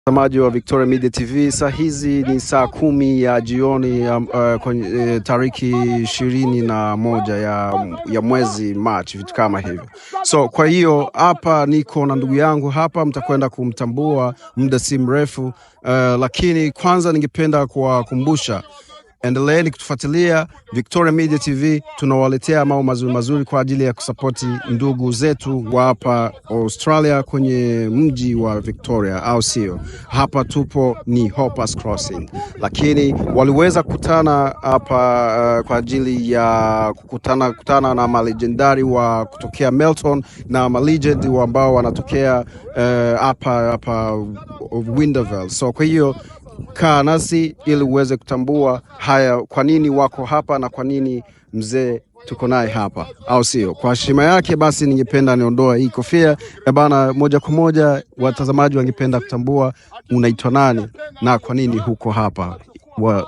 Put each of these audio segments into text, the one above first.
Mtazamaji wa Victoria Media TV, saa hizi ni saa 10 ya jioni kwenye tariki 21 ya mwezi March, vitu kama hivyo. So kwa hiyo hapa niko na ndugu yangu hapa, mtakwenda kumtambua muda si mrefu, lakini kwanza ningependa kuwakumbusha, endeleeni kutufuatilia Victoria Media TV. Tunawaletea mambo mazuri kwa ajili ya kusapoti ndugu zetu wa hapa Australia kwenye mji wa Victoria, au sio? Hapa tupo ni Hoppers Crossing, lakini waliweza kukutana hapa kwa ajili ya kukutana na malegendari wa kutokea Melton na malegend ambao wanatokea hapa Winterville. So kwa hiyo kaa nasi ili uweze kutambua haya, kwa nini wako hapa na kwa nini mzee tuko naye hapa, au sio? Kwa heshima yake basi ningependa niondoa hii kofia bana, moja kwa moja watazamaji wangependa kutambua unaitwa nani na kwa nini huko hapa,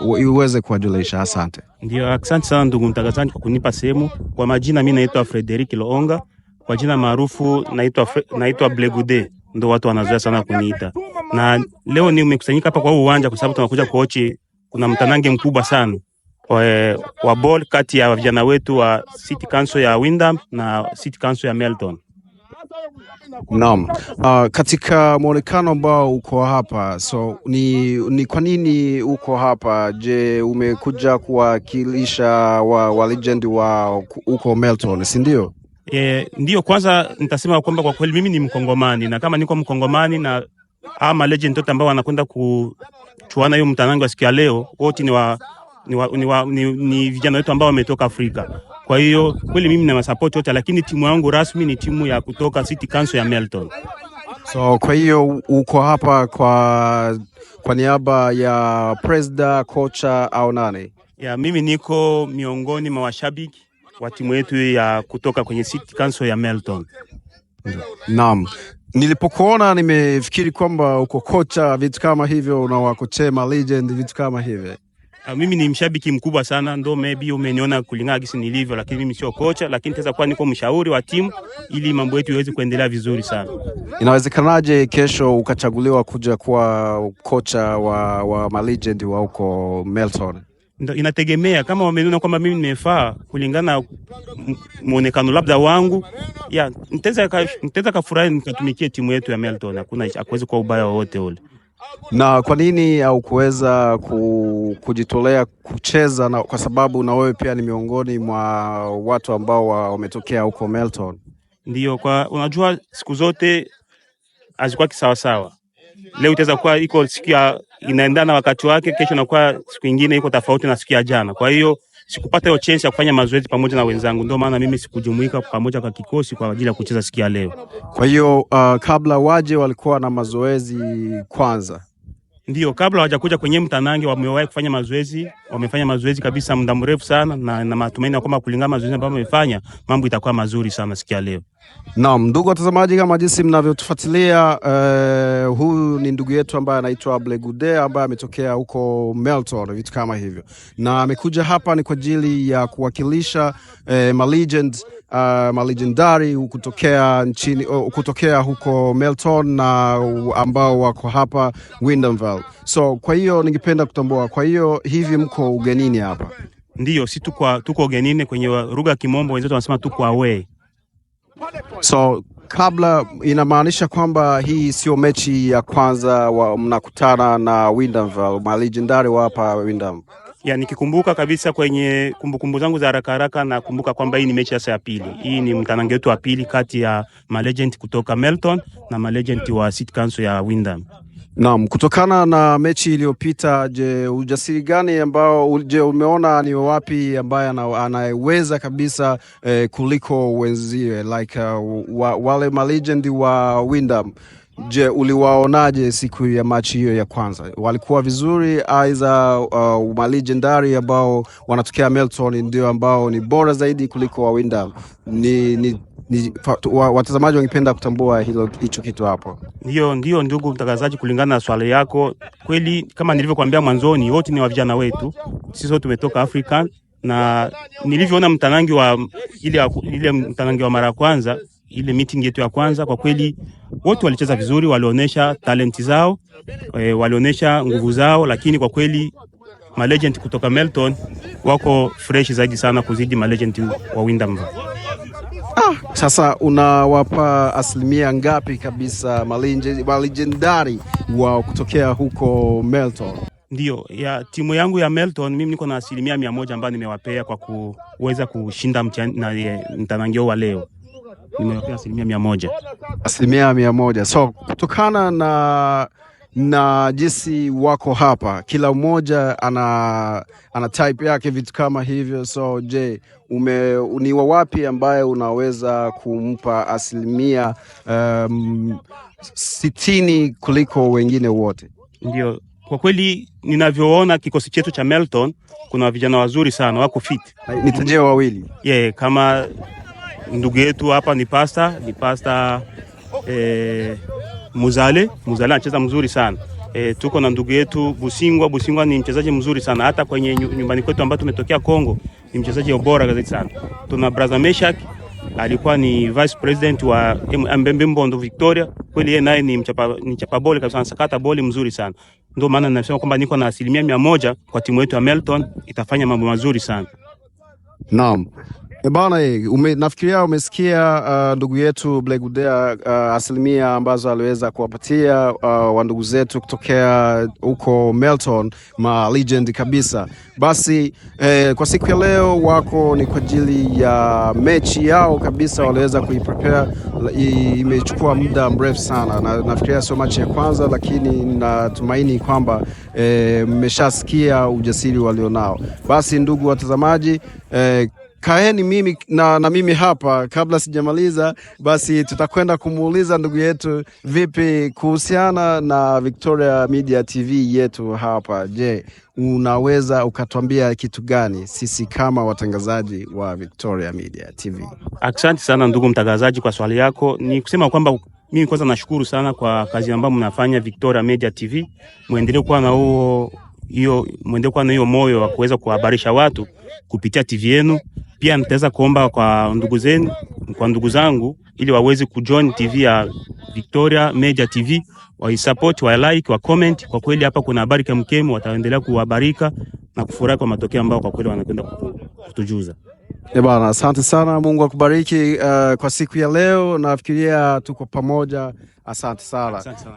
uweze kuwajulisha. Asante. Ndio, asante sana ndugu mtangazaji kwa kunipa sehemu. Kwa majina mimi naitwa Frederick Loonga, kwa jina maarufu naitwa Blegude, ndio watu wanazoea sana kuniita. Na leo nimekusanyika hapa kwa uwanja kwa sababu tunakuja kuochi, kuna mtanange mkubwa sana wa ball kati ya vijana wetu wa City Council ya Wyndham na City Council ya Melton. Naam. Katika muonekano ambao uko hapa, so ni kwa nini uko hapa? Je, umekuja kuwakilisha wa legend wa uko Melton, si ndio? Ndio, kwanza nitasema kwamba kwa kweli mimi ni Mkongomani, na kama niko Mkongomani na ama legend wote ambao wanakwenda kuchuana hiyo mtanango wa siku ya leo, wote ni vijana wetu ambao wametoka Afrika. Kwa hiyo kweli mimi na support wote, lakini timu yangu rasmi ni timu ya kutoka City Council ya Melton. So kwa hiyo uko hapa kwa niaba ya president, kocha au nani? Mimi niko miongoni mwa washabiki wa timu yetu ya kutoka kwenye City Council ya Melton. Naam. Nilipokuona nimefikiri kwamba uko kocha, vitu kama hivyo, unawakochema legend, vitu kama hivyo. Mimi ni mshabiki mkubwa sana, ndo maybe umeniona kulingana gisi nilivyo, lakini mimi sio kocha, lakini taweza kuwa niko mshauri wa timu ili mambo yetu iweze kuendelea vizuri sana. Inawezekanaje kesho ukachaguliwa kuja kuwa kocha wa legend wa huko Melton? Ndio, inategemea kama wameniona kwamba mimi nimefaa kulingana muonekano labda wangu, nitaweza kafurahi nikatumikie timu yetu ya Melton. Hakuwezi kwa ubaya wowote ule. Na kwa nini au kuweza kujitolea kucheza, na kwa sababu na wewe pia ni miongoni mwa watu ambao wametokea huko Melton? Ndio, kwa unajua siku zote hazikuwa kisawa sawa. Leo itaweza kuwa iko siku inaendana wakati wake, kesho inakuwa siku nyingine iko tofauti na siku ya jana. Kwa hiyo sikupata hiyo chance ya kufanya mazoezi pamoja na wenzangu, ndio maana mimi sikujumuika pamoja kwa kikosi kwa ajili ya kucheza siku ya leo. Kwa hiyo kabla waje walikuwa na mazoezi kwanza? Ndio, kabla hawajakuja kwenye mtanange wamewahi kufanya mazoezi, wamefanya mazoezi kabisa muda mrefu sana, na matumaini kwamba kulingana mazoezi ambayo wamefanya mambo itakuwa mazuri sana siku ya leo. Naam, ndugu watazamaji, kama jinsi mnavyotufuatilia, huyu ni ndugu yetu ambaye anaitwa Blegude ambaye ametokea huko Melton, vitu kama hivyo, na amekuja hapa ni kwa ajili ya kuwakilisha malegendari kutokea huko Melton na ambao wako hapa Winterville. So kwa hiyo ningependa kutambua, kwa hiyo hivi mko ugenini hapa? Ndio, si tuko ugenini, kwenye lugha ya Kimombo wenzetu wanasema tuko away. So kabla, inamaanisha kwamba hii sio mechi ya kwanza mnakutana na Winterville, malegendari wa hapa Wyndham? Nikikumbuka kabisa kwenye kumbukumbu zangu za haraka nakumbuka kwamba hii ni mechi ya pili. Hii ni mtanange wetu wa pili kati ya malegend kutoka Melton na malegend wa City Council ya Wyndham. Naam, kutokana na mechi iliyopita, je, ujasiri gani ambao umeona ni wapi ambaye anaweza kabisa kuliko wenzie, like wale malegend wa Wyndham? Je, uliwaonaje siku ya machi hiyo ya kwanza? Walikuwa vizuri, aiza malegendari ambao wanatokea Melton ndio ambao ni bora zaidi kuliko wa Wyndham? Watazamaji wangependa kutambua hicho kitu hapo. Ndio ndugu mtangazaji, kulingana na swali yako, kweli kama nilivyokuambia mwanzoni, wote ni vijana wetu, sisi wote tumetoka Afrika, na nilivyoona mtanangi wa ile mtanangi wa mara kwanza, ile meeting yetu ya kwanza, kwa kweli wote walicheza vizuri, walionyesha talenti zao, walionyesha nguvu zao, lakini kwa kweli malegend kutoka Melton wako fresh zaidi sana kuzidi malegend wa Windham. Sasa unawapa asilimia ngapi kabisa malegendari wa kutokea huko Melton? Ndio, ya timu yangu ya Melton mimi niko na asilimia 100 ambayo nimewapea kwa kuweza kushinda mtanangio wa leo. Nimewapea asilimia 100. Asilimia 100. So kutokana na jinsi wako hapa, kila mmoja ana type yake, vitu kama hivyo. So je, ni wapi ambaye unaweza kumpa asilimia 60 kuliko wengine wote? Ndio, kwa kweli ninavyoona kikosi chetu cha Melton kuna vijana wazuri sana, wako fit. Nitajie wawili. Kama ndugu yetu hapa ni pasta Muzale anacheza mzuri sana. Tuko na ndugu yetu Busingwa ni mchezaji mzuri sana, hata kwenye nyumbani kwetu ambapo tumetokea Kongo ni mchezaji bora zaidi sana. Tuna brother Meshak, alikuwa ni vice president wa Mbembe Mbondo Victoria, kweli yeye naye ni mchapa boli kabisa, anasakata boli mzuri sana. Ndio maana ninasema kwamba niko na asilimia 100 kwa timu yetu ya Melton itafanya mambo mazuri sana. Naam. Bana, nafikiria umesikia ndugu yetu Blegude asilimia ambazo aliweza kuwapatia wa ndugu zetu kutokea huko Melton, ma legend kabisa. Basi kwa siku ya leo wako ni kwa ajili ya mechi yao kabisa, waliweza kuiprepare. Imechukua muda mrefu sana, na nafikiria sio mechi ya kwanza, lakini natumaini kwamba mmeshasikia ujasiri walionao. Basi ndugu watazamaji, kaeni mimi hapa. Kabla sijamaliza, basi tutakwenda kumuuliza ndugu yetu vipi kuhusiana na Victoria Media TV yetu hapa. Je, unaweza ukatuambia kitu gani sisi kama watangazaji wa Victoria Media TV? Asante sana ndugu mtangazaji kwa swali yako. Ni kusema kwamba mimi kwanza nashukuru sana kwa kazi ambayo mnafanya Victoria Media TV. Muendelee kuwa na hiyo moyo wa kuweza kuhabarisha watu kupitia TV yenu. Pia nitaweza kuomba kwa ndugu zangu ili waweze kujoin TV ya Victoria Media TV, waisupport, wa like, wa comment. Kwa kweli hapa kuna habari kemkemu, wataendelea kuhabarika na kufurahi kwa matokeo ambao kwa kweli wanakwenda kutujuza. Bwana, asante sana, Mungu akubariki kwa siku ya leo. Nafikiria tuko pamoja. Asante sana. Asante sana.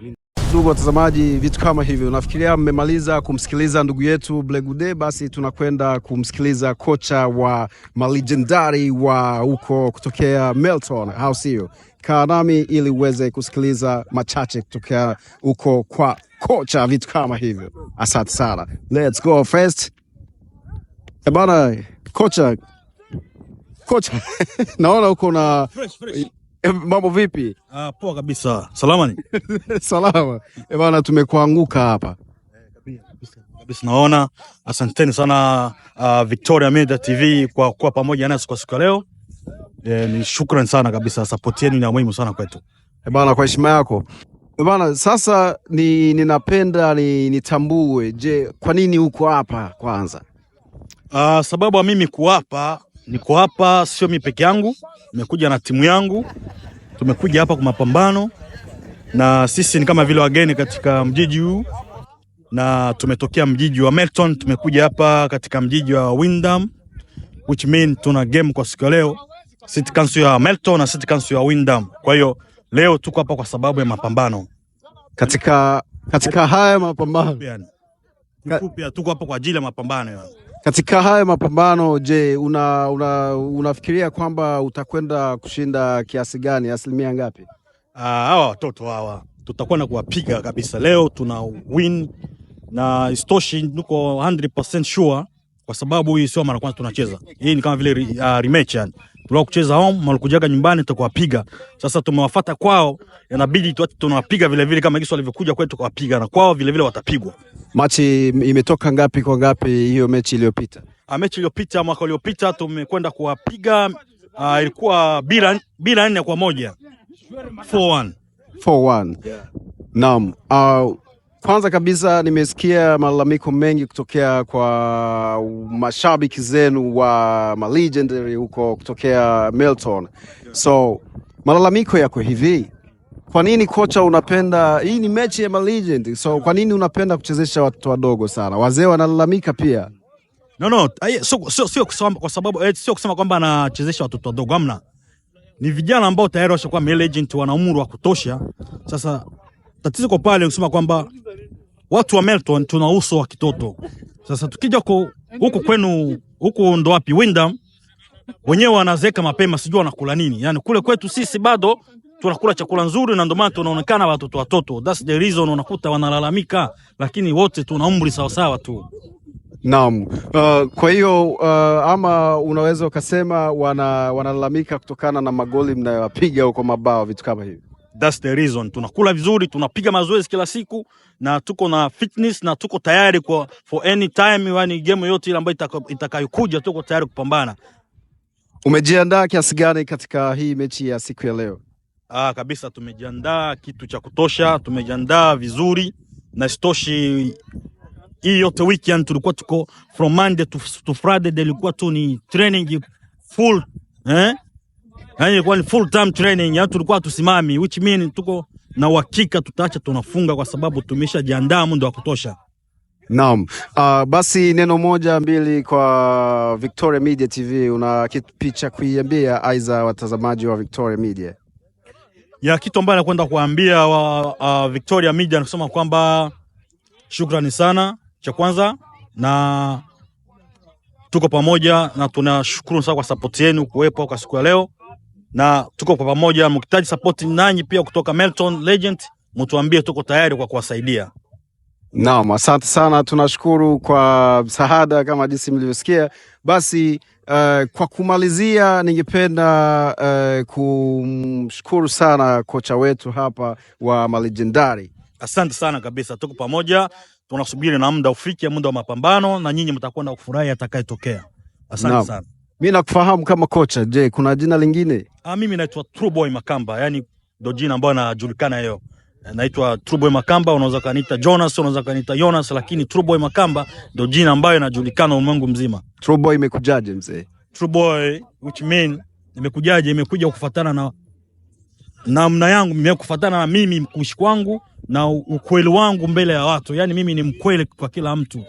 Ndugu watazamaji, vitu kama hivyo, nafikiria mmemaliza kumsikiliza ndugu yetu Blegude. Basi tunakwenda kumsikiliza kocha wa malegendari wa huko kutokea Melton, au sio? Kaa nami ili uweze kusikiliza machache kutokea huko kwa kocha, vitu kama hivyo. Asante sana. Let's go first. Bana, kocha naona uko na fresh. Mambo vipi? Poa kabisa. Salama ni? Salama. Bana, tumekuanguka hapa. Kabisa naona. Asanteni sana Victoria Media TV kwa kuwa pamoja nasi kwa siku leo. Ni shukrani sana kabisa. Support yenu ni muhimu sana kwetu. Bana, kwa heshima yako. Bana, sasa ninapenda nitambue, je, kwa nini uko hapa kwanza? Sababu ya mimi niko hapa sio mimi peke yangu, nimekuja na timu yangu. Tumekuja hapa kwa mapambano, na sisi ni kama vile wageni katika mjiji huu, na tumetokea mjiji wa Melton, tumekuja hapa katika mjiji wa Windham, which mean tuna game kwa siku leo, City Council ya Melton na City Council ya Windham. Kwa hiyo leo tuko hapa kwa sababu ya mapambano. Katika haya mapambano tuko hapa kwa ajili ya mapambano yani. Katika haya mapambano, je, unafikiria kwamba utakwenda kushinda kiasi gani, asilimia ngapi? Hawa watoto hawa tutakwenda kuwapiga kabisa. Leo tuna win, na istoshi nuko 100% sure, kwa sababu hii sio mara kwanza tunacheza. Hii ni kama vile rematch yani. Tulikuwa kucheza home, malikujaga nyumbani tutakuwapiga. Sasa tumewafuata kwao, inabidi tunawapiga vile vile kama Yesu alivyokuja kwetu kuwapiga, na kwao vile vile watapigwa. Machi imetoka ngapi kwa ngapi hiyo mechi iliyopita? Mechi iliyopita, mwaka uliopita tumekwenda kuwapiga, ilikuwa bila 4-1. 4-1. Yeah. Naam. Kwanza kabisa nimesikia malalamiko mengi kutokea kwa mashabiki zenu wa legendary huko kutokea Melton. So malalamiko yako hivi. Kwa nini kocha unapenda, hii ni mechi ya legend, so kwa nini unapenda kuchezesha watoto wadogo sana? Wazee wanalalamika pia. No, sio kwa sababu sio kusema kwamba anachezesha watoto wadogo, hamna. Ni vijana ambao tayari washakuwa legend, wana umri wa kutosha. Sasa tatizo kwa pale kusema kwamba watu wa Melton tuna uso wa kitoto. Sasa tukija huko kwenu, huko ndo wapi Windham, wenyewe wanazeka mapema, sijui wanakula nini. Yani kule kwetu sisi bado tunakula chakula nzuri, na ndio maana tunaonekana watoto. That's the reason unakuta wanalalamika, lakini wote tuna umri sawa sawa tu. Naam. Kwa hiyo ama unaweza ukasema wanalalamika kutokana na magoli mnayopiga huko, mabao, vitu kama hivi. That's the reason. Tunakula vizuri, tunapiga mazoezi kila siku, na tuko na fitness, na tuko tayari for any time, yani game yote ile ambayo itakayokuja tuko tayari kupambana. Umejiandaa kiasi gani katika hii mechi ya siku ya leo? Kabisa tumejiandaa kitu cha kutosha, tumejiandaa vizuri, na sitoshi hii yote weekend tulikuwa tuko from Monday to Friday, ilikuwa tu ni training full, yani ilikuwa ni full time training, yani tulikuwa tusimami, which mean tuko na uhakika tutaacha tunafunga kwa sababu tumeshajiandaa muda wa kutosha. Naam. Basi neno moja mbili kwa Victoria Media TV, una kitu picha kuiambia aiza watazamaji wa Victoria Media? Ya kitu ambayo nakwenda kuambia Victoria Media nasema kwamba shukrani sana cha kwanza, na tuko pamoja, na tunashukuru sana kwa support yenu kuwepo kwa siku ya leo, na tuko pamoja. Mkitaji support nanyi pia kutoka Melton Legend, mtuambie, tuko tayari kwa kuwasaidia. Naam, asante sana, tunashukuru kwa msaada kama jinsi mlivyosikia. Basi kwa kumalizia, ningependa kumshukuru sana kocha wetu hapa wa Malegendari. Asante sana kabisa, tuko pamoja, tunasubiri na muda ufike, muda wa mapambano, na nyinyi mtakwenda kufurahi atakayetokea. Asante sana. Mimi nakufahamu kama kocha, je, kuna jina lingine? Mimi naitwa True Boy Makamba, yani ndio jina ambalo najulikana hiyo. Naitwa True Boy Makamba, unaweza kaniita Jonas, unaweza kaniita Jonas, lakini True Boy Makamba ndio jina ambayo inajulikana ulimwengu mzima. True Boy imekujaje mzee? True Boy which mean imekuja kufuatana na namna yangu, imekufuatana na mimi kuishi kwangu na ukweli wangu mbele ya watu. Yani mimi ni mkweli kwa kila mtu.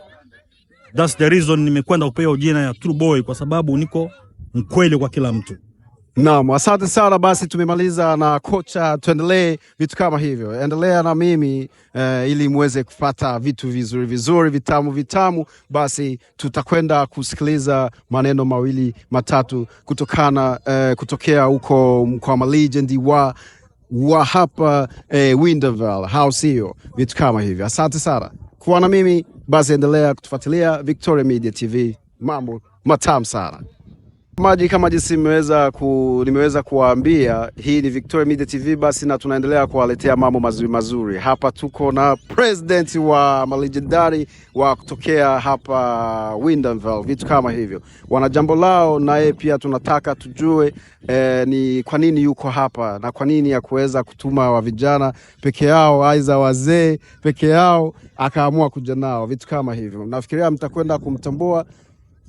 That's the reason nimekwenda kupewa jina ya True Boy, kwa sababu niko mkweli kwa kila mtu. Naam, asante sana. Basi tumemaliza na kocha, tuendelee vitu kama hivyo. Endelea na mimi ili muweze kupata vitu vizuri vitamu. Basi tutakwenda kusikiliza maneno mawili matatu kutokea huko kwa Malegendi wa hapa Winterville House, hiyo vitu kama hivyo. Asante sana kuwa na mimi. Basi endelea kutufuatilia Victoria Media TV, mambo matamu sana. Maji kama jinsi nimeweza kuwaambia, hii ni Victoria Media TV, basi na tunaendelea kuwaletea mambo mazuri. Hapa tuko na president wa Malegendari wa kutokea hapa Winterville, vitu kama hivyo. Wana jambo lao, na yeye pia tunataka tujue ni kwa nini yuko hapa, na kwa nini ya kuweza kutuma wa vijana peke yao, aiza wazee peke yao, akaamua kuja nao, vitu kama hivyo. Nafikiria mtakwenda kumtambua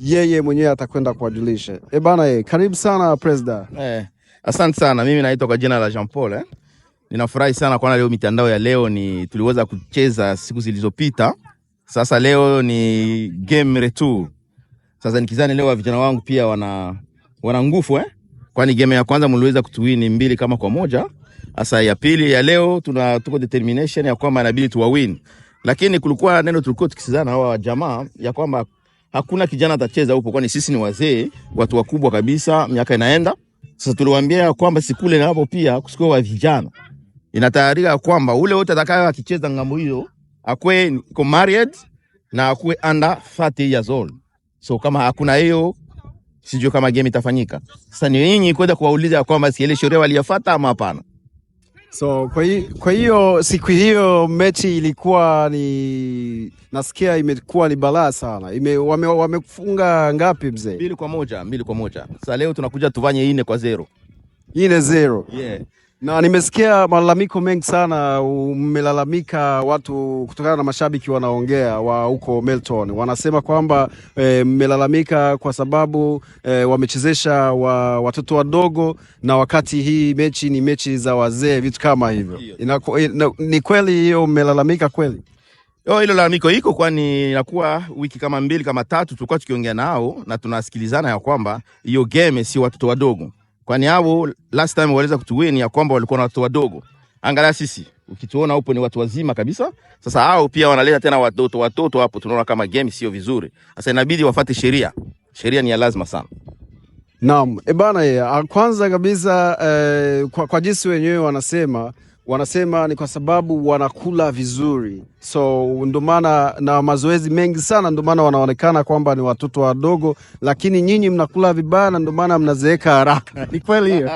yeye mwenyewe, atakwenda kuwajulisha. Bana, karibu sana president. Asante sana. Mimi naitwa kwa jina la Jean Paul. Ninafurahi sana kwa leo mitandao ya leo tuliweza kucheza siku zilizopita. Sasa leo ni game retour. Sasa nikizani leo vijana wangu pia wana nguvu kwani game ya kwanza mliweza kutuwini 2-1. Sasa ya pili ya leo tuko determination ya kwamba inabidi tuwawin. Lakini kulikuwa neno tulikuwa tukisizana hawa jamaa ya kwamba hakuna kijana atacheza huko, kwani sisi ni wazee, watu wakubwa kabisa, miaka inaenda. Sasa tuliwaambia kwamba sikule na hapo pia kusiko wa vijana. Inatayarika kwamba ule wote atakaye akicheza ngambo hiyo akwe married na akwe under 30 years old. So kama hakuna hiyo, sijui kama game itafanyika. Sasa ni nyinyi kwenda kuwauliza kwamba si ile sheria waliyafuata ama hapana. So kwa hiyo siku hiyo mechi ilikuwa nasikia imekuwa ni balaa sana. Wamefunga ngapi mzee? 2-1. Sasa leo tunakuja tufanye 4-0. 4-0. Yeah. Na nimesikia malalamiko mengi sana, mmelalamika watu kutokana na mashabiki wanaongea wa huko Melton. Wanasema kwamba mmelalamika kwa sababu wamechezesha watoto wadogo, na wakati hii mechi ni mechi za wazee, vitu kama hivyo. Ni kweli hiyo, mmelalamika kweli? Hilo lalamiko iko, kwani inakuwa wiki kama 2 kama 3 tulikuwa tukiongea nao na tunasikilizana ya kwamba hiyo game si watoto wadogo. Kwani hao last time waliweza kutuwini ya kwamba walikuwa na watoto wadogo. Angalia sisi, ukituona hapo ni watu wazima kabisa. Sasa hao pia wanaleta tena watoto hapo, tunaona kama game sio vizuri. Sasa inabidi wafuate sheria. Sheria ni ya lazima sana. Naam, bana, kwanza kabisa kwa jinsi wenyewe wanasema ni kwa sababu wanakula vizuri, so ndio maana na mazoezi mengi sana, ndio maana wanaonekana kwamba ni watoto wadogo, lakini nyinyi mnakula vibaya, ndio maana mnazeeka haraka. Ni kweli hiyo?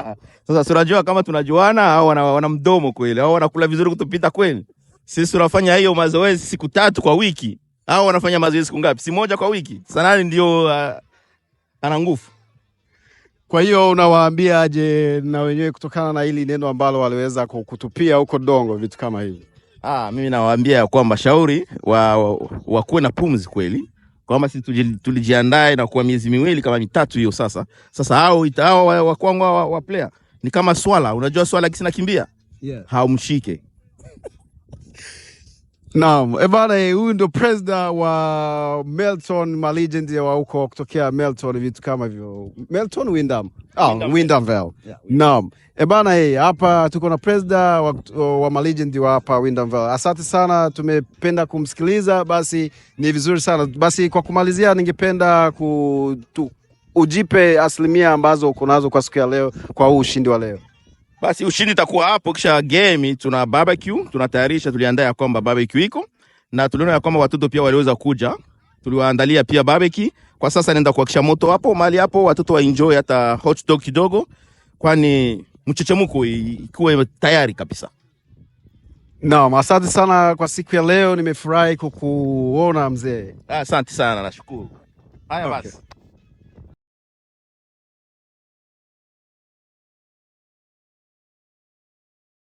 Sasa tunajua kama tunajuana au wana mdomo kweli, au wanakula vizuri kutupita kweli? Sisi tunafanya hiyo mazoezi siku 3 kwa wiki, au wanafanya mazoezi siku ngapi? Si moja kwa wiki. Sanani ndio ana nguvu. Kwa hiyo unawaambia aje na wenyewe kutokana na hili neno ambalo waliweza kutupia huko Dongo, vitu kama hivi? Mimi nawaambia kwamba shauri wakuwe na pumzi kweli, kwamba sisi tulijiandae na kwa miezi 2 kama 3 hiyo. Sasa hao wakwangu wa player ni kama swala, unajua swala kisina kimbia, yeah. Haumshike. Naam, bana, huyu ndio president wa Melton, ma legend wa huko kutokea Melton, vitu kama hivyo. Melton Windham. Windham Vale. Yeah, naam. Bana, hapa tuko na president wa ma legend wa hapa Windham Vale. Asante sana, tumependa kumsikiliza. Basi ni vizuri sana. Basi kwa kumalizia, ningependa ujipe asilimia ambazo uko nazo kwa siku ya leo, kwa huu ushindi wa leo. Basi ushindi itakuwa hapo, kisha game tuna barbecue, tunatayarisha, tuliandaa kwamba barbecue iko, na tuliona ya kwamba watoto pia waliweza kuja, tuliwaandalia pia barbecue. Kwa sasa naenda kuhakisha moto hapo mahali hapo, watoto wa enjoy hata hot dog kidogo, kwani mchechemuko ikuwe tayari kabisa. Naam, asante sana kwa siku ya leo, nimefurahi kukuona mzee. Asante sana, nashukuru. Haya basi.